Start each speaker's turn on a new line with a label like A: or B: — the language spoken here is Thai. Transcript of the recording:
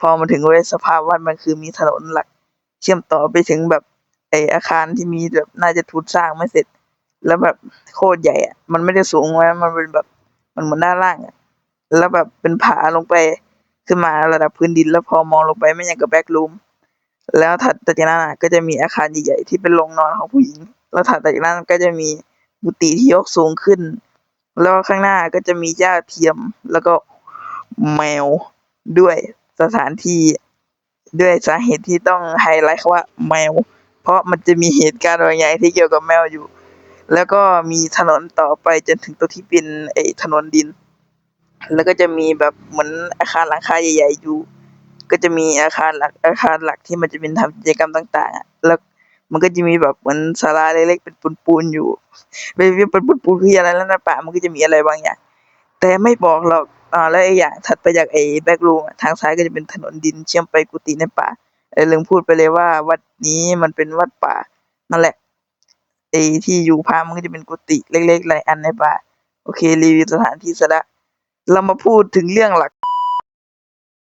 A: พอมาถึงสภาพวัดมันคือมีถนนหลักเชื่อมต่อไปถึงแบบอาคารที่มีแบบน่าจะถูกสร้างไม่เสร็จแล้วแบบโคตรใหญ่อะมันไม่ได้สูงไว้มันเป็นแบบมันเหมือนด้านล่างอะแล้วแบบเป็นผาลงไปขึ้นมาระดับพื้นดินแล้วพอมองลงไปไม่อย่างกับแบ็กรูมแล้วถัดจากนั้นก็จะมีอาคารใหญ่ๆที่เป็นโรงนอนของผู้หญิงแล้วถัดจากนั้นก็จะมีกุฏิที่ยกสูงขึ้นแล้วข้างหน้าก็จะมีหญ้าเทียมแล้วก็แมวด้วยสถานที่ด้วยสาเหตุที่ต้องไฮไลท์คำว่าแมวเพราะมันจะมีเหตุการณ์บางอย่างที่เกี่ยวกับแมวอยู่แล้วก็มีถนนต่อไปจนถึงตรงที่เป็นถนนดินแล้วก็จะมีแบบเหมือนอาคารหลังคาใหญ่ๆอยู่ก็จะมีอาคารหลักที่มันจะเป็นทำกิจกรรมต่างๆแล้วมันก็จะมีแบบเหมือนศาลาเล็กๆเป็นปูนๆอยู่ไม่รู้เป็นปูนๆคืออะไรแล้วในป่ามันก็จะมีอะไรบางอย่างแต่ไม่บอกหรอกแล้วอย่างถัดไปจากแบ็กรูมทางซ้ายก็จะเป็นถนนดินเชื่อมไปกุฏิในป่าลืมพูดไปเลยว่าวัดนี้มันเป็นวัดป่านั่นแหละที่อยู่พามมันก็จะเป็นกุฏิเล็กๆหลายอันในป่าโอเครีวิวสถานที่เสร็จแล้วเรามาพูดถึงเรื่องหลัก